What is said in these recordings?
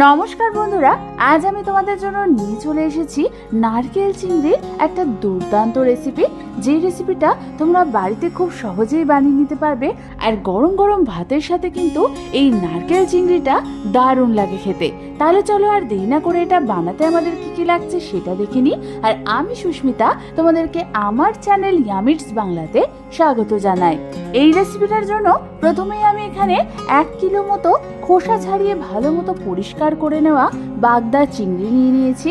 নমস্কার বন্ধুরা, আজ আমি তোমাদের জন্য নিয়ে চলে এসেছি নারকেল চিংড়ির একটা দুর্দান্ত রেসিপি। যে রেসিপিটা তোমরা বাড়িতে খুব সহজেই বানিয়ে নিতে পারবে। আর গরম গরম ভাতের সাথে কিন্তু এই নারকেল চিংড়িটা দারুণ লাগে খেতে। তাহলে চলো আর দেরি না করে এটা বানাতে আমাদের কি কি লাগছে সেটা দেখে নিই। আর আমি সুস্মিতা তোমাদেরকে আমার চ্যানেল ইয়ামিটস বাংলাতে স্বাগত জানাই। এই রেসিপিটার জন্য প্রথমেই আমি এখানে 1 কিলো মতো খোসা ছাড়িয়ে ভালো মতো পরিষ্কার করে নেওয়া বাগদা চিংড়ি নিয়ে নিয়েছি।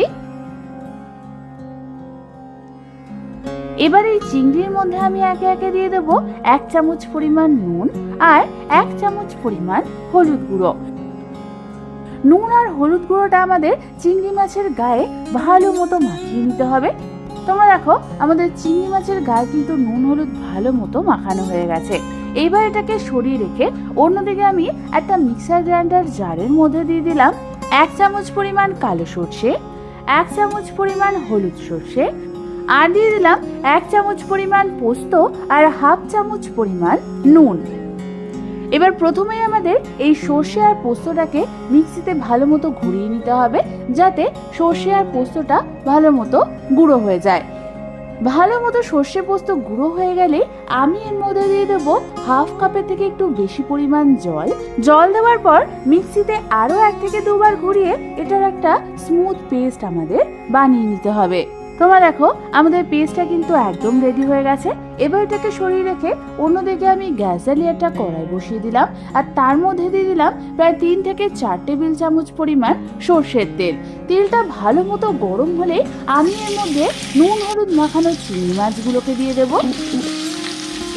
এবার এই চিংড়ির মধ্যে আমি একে একে দিয়ে দেবো 1 চামচ পরিমাণ নুন আর 1 চামচ পরিমাণ হলুদ গুঁড়ো। নুন আর হলুদ গুঁড়োটা আমাদের চিংড়ি মাছের গায়ে ভালো মতো মাখিয়ে নিতে হবে। তোমরা দেখো আমাদের চিংড়ি মাছের গায়ে কিন্তু নুন হলুদ ভালো মতো মাখানো হয়ে গেছে। এইবার এটাকে সরিয়ে রেখে অন্যদিকে আমি একটা মিক্সার গ্রাইন্ডার জারের মধ্যে দিয়ে দিলাম 1 চামচ পরিমাণ কালো সর্ষে, 1 চামচ পরিমাণ হলুদ সর্ষে, আর দিয়ে দিলাম 1 চামচ পরিমাণ পোস্ত আর 1/2 চামচ পরিমাণ নুন। এবার প্রথমেই আমাদের এই সর্ষে আর পোস্তটাকে মিক্সিতে ভালো মতো ঘুরিয়ে নিতে হবে, যাতে সর্ষে আর পোস্তটা ভালো মতো গুঁড়ো হয়ে যায়। ভালো মতো সর্ষে পোস্ত গুঁড়ো হয়ে গেলে আমি এর মধ্যে দিয়ে দেবো 1/2 কাপের থেকে একটু বেশি পরিমাণ জল দেওয়ার পর মিক্সিতে আরো 1 থেকে 2 বার ঘুরিয়ে এটার একটা স্মুথ পেস্ট আমাদের বানিয়ে নিতে হবে। তোমরা দেখো আমাদের পেস্টটা কিন্তু একদম রেডি হয়ে গেছে। এবার এটাকে সরিয়ে রেখে অন্যদিকে আমি গ্যাস জ্বালিয়ে একটা কড়াই বসিয়ে দিলাম আর তার মধ্যে দিয়ে দিলাম প্রায় 3 থেকে 4 টেবিল চামচ পরিমাণ সর্ষের তেল। তেলটা ভালো মতো গরম হলে আমি এর মধ্যে নুন হলুদ মাখানো চিংড়ি মাছগুলোকে দিয়ে দেব।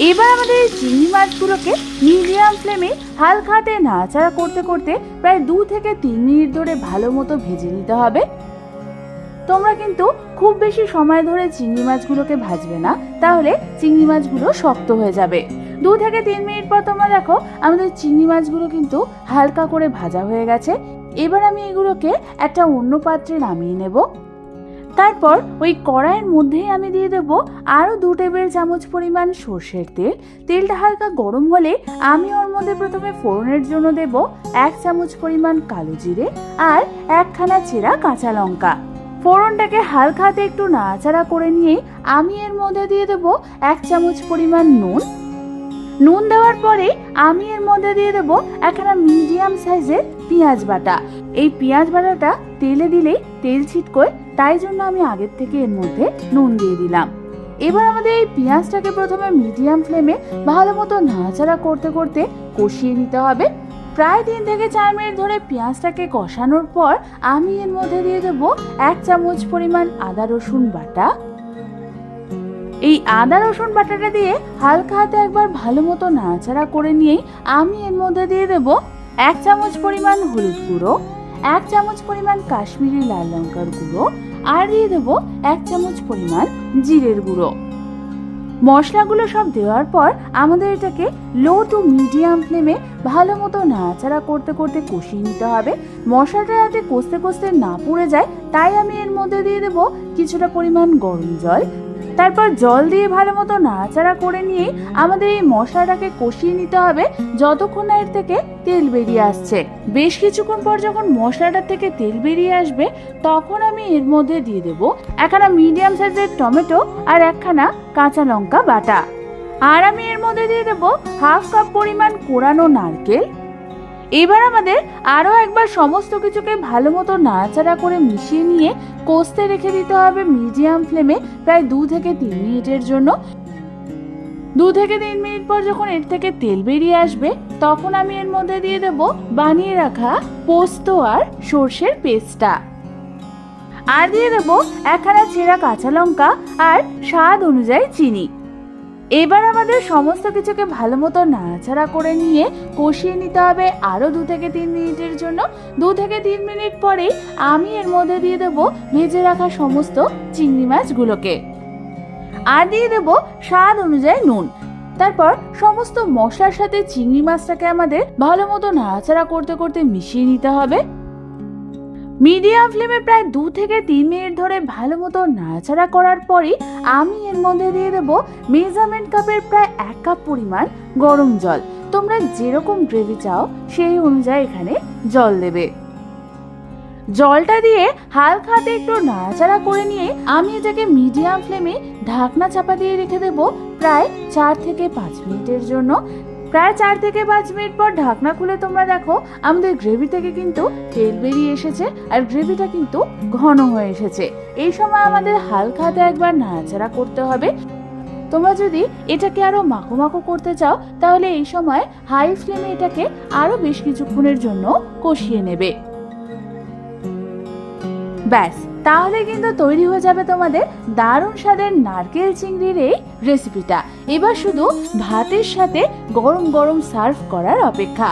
এবার আমাদের এই চিংড়ি মাছগুলোকে মিডিয়াম ফ্লেমে হালকা হাতে নাড়াচাড়া করতে করতে প্রায় 2 থেকে 3 মিনিট ধরে ভালো মতো ভেজে নিতে হবে। তোমরা কিন্তু খুব বেশি সময় ধরে চিংড়ি মাছগুলোকে ভাজবে না, তাহলে চিংড়ি মাছগুলো শক্ত হয়ে যাবে। 2 থেকে 3 মিনিট পর তোমরা দেখো আমাদের চিংড়ি মাছগুলো কিন্তু হালকা করে ভাজা হয়ে গেছে। এবার আমি এগুলোকে একটা অন্য পাত্রে নামিয়ে নেব। তারপর ওই কড়াইয়ের মধ্যেই আমি দিয়ে দেবো আরও 2 টেবিল চামচ পরিমাণ সর্ষের তেল। তেলটা হালকা গরম হলে আমি ওর মধ্যে প্রথমে ফোড়নের জন্য দেব 1 চামচ পরিমাণ কালো জিরে আর 1খানা চেরা কাঁচা লঙ্কা। ফোড়নটাকে হালকা হাতে একটু নাড়াচাড়া করে নিয়ে আমি এর মধ্যে দিয়ে দেবো 1 চামচ পরিমাণ নুন দেওয়ার পরে আমি এর মধ্যে দিয়ে দেবো একখানা মিডিয়াম সাইজের পেঁয়াজ বাটা। এই পেঁয়াজ বাটাটা তেলে দিলেই তেল ছিটকোয়, তাই জন্য আমি আগের থেকে এর মধ্যে নুন দিয়ে দিলাম। এবার আমাদের এই পেঁয়াজটাকে প্রথমে মিডিয়াম ফ্লেমে ভালো মতো নাড়াচাড়া করতে করতে কষিয়ে নিতে হবে। প্রায় 3 থেকে 4 মিনিট ধরে পেঁয়াজটাকে কষানোর পর আমি এর মধ্যে দিয়ে দেবো 1 চামচ পরিমাণ আদা রসুন বাটা। এই আদা রসুন বাটাটা দিয়ে হালকা হাতে একবার ভালো মতো নাড়াচাড়া করে নিয়েই আমি এর মধ্যে দিয়ে দেবো 1 চামচ পরিমাণ হলুদ গুঁড়ো, 1 চামচ পরিমাণ কাশ্মীরি লাল লঙ্কার গুঁড়ো আর দিয়ে দেবো 1 চামচ পরিমাণ জিরের গুঁড়ো। মশলাগুলো সব দেওয়ার পর আমাদের এটাকে লো টু মিডিয়াম ফ্লেমে ভালো মতো নাড়াচাড়া করতে করতে কষিয়ে নিতে হবে। মশলাটা যাতে কষতে কষতে না পুড়ে যায়, তাই আমি এর মধ্যে দিয়ে দেবো কিছুটা পরিমাণ গরম জল। তারপর জল দিয়ে ভালো মতো নাড়াচাড়া করে নিয়ে আমাদের এই মশলাটাকে কষিয়ে নিতে হবে যতক্ষণ না এর থেকে তেল বেরিয়ে আসছে। বেশ কিছুক্ষণ পর যখন মশলাটার থেকে তেল বেরিয়ে আসবে তখন আমি এর মধ্যে দিয়ে দেবো একখানা মিডিয়াম সাইজের টমেটো আর 1খানা কাঁচা লঙ্কা বাটা। আর আমি এর মধ্যে দিয়ে দেবো 1/2 কাপ পরিমাণ কোরানো নারকেল। এবার আমাদের আরও একবার সমস্ত কিছুকে ভালো মতো নাড়াচাড়া করে মিশিয়ে নিয়ে কষতে রেখে দিতে হবে মিডিয়াম ফ্লেমে প্রায় 2 থেকে 3 মিনিটের জন্য। 2 থেকে 3 মিনিট পর যখন এর থেকে তেল বেরিয়ে আসবে তখন আমি এর মধ্যে দিয়ে দেবো বানিয়ে রাখা পোস্ত আর সর্ষের পেস্টটা। আর দিয়ে দেবো 1খানা চেরা কাঁচা লঙ্কা আর স্বাদ অনুযায়ী চিনি। এবার আমাদের সমস্ত কিছুকে ভালো মতো নাড়াচাড়া করে নিয়ে কষিয়ে নিতে হবে আরও 2 থেকে 3 মিনিটের জন্য। 2 থেকে 3 মিনিট পরে আমি এর মধ্যে দিয়ে দেবো ভেজে রাখা সমস্ত চিংড়ি মাছগুলোকে আর দিয়ে দেবো স্বাদ অনুযায়ী নুন। তারপর সমস্ত মশলার সাথে চিংড়ি মাছটাকে আমাদের ভালো মতো নাড়াচাড়া করতে করতে মিশিয়ে নিতে হবে। মিডিয়াম ফ্লেমে প্রায় 2 থেকে 3 মিনিট ধরে ভালো মতো নাড়াচাড়া করার পরে আমি এর মধ্যে দিয়ে দেবো মেজারমেন্ট কাপের প্রায় 1 কাপ পরিমাণ গরম জল। তোমরা যেরকম গ্রেভি চাও সেই অনুযায়ী এখানে জল দেবে। জলটা দিয়ে হালকা হাতে একটু নাড়াচাড়া করে নিয়ে আমি এটাকে মিডিয়াম ফ্লেমে ঢাকনা চাপা দিয়ে রেখে দেবো প্রায় 4 থেকে 5 মিনিটের জন্য। প্রায় 4 থেকে 5 মিনিট পর ঢাকনা খুলে তোমরা দেখো আমাদের গ্রেভি থেকে কিন্তু তেল বেরিয়ে এসেছে আর গ্রেভিটা কিন্তু ঘন হয়ে এসেছে। এই সময় আমাদের হালকা হাতে একবার নাড়াচাড়া করতে হবে। তোমরা যদি এটাকে আরো মাখো মাখো করতে চাও তাহলে এই সময় হাই ফ্লেমে এটাকে আরো বেশ কিছুক্ষণের জন্য কষিয়ে নেবে। ব্যাস, তাহলে কিন্তু তৈরি হয়ে যাবে তোমাদের দারুণ স্বাদের নারকেল চিংড়ির এই রেসিপিটা। এবার শুধু ভাতের সাথে গরম গরম সার্ভ করার অপেক্ষা।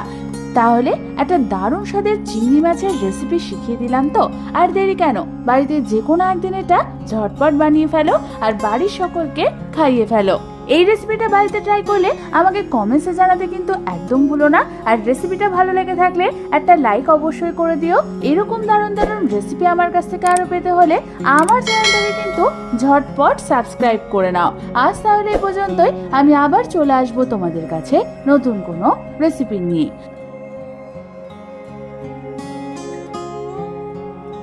তাহলে একটা দারুণ স্বাদের চিংড়ি মাছের রেসিপি শিখিয়ে দিলাম তো, আর দেরি কেন, বাড়িতে যে কোনো একদিন এটা ঝটপট বানিয়ে ফেলো আর বাড়ির সকলকে খাইয়ে ফেলো। এই রেসিপিটা বাড়িতে ট্রাই করলে আমাকে কমেন্টসে জানাতে কিন্তু একদম ভুলো না। আর রেসিপিটা ভালো লেগে থাকলে একটা লাইক অবশ্যই করে দিও। এরকম দারুণ দারুণ রেসিপি আমার কাছ থেকে আরো পেতে হলে আমার চ্যানেলটাকে কিন্তু ঝটপট সাবস্ক্রাইব করে নাও। আজ তাহলে এই পর্যন্তই, আমি আবার চলে আসবো তোমাদের কাছে নতুন কোনো রেসিপি নিয়ে।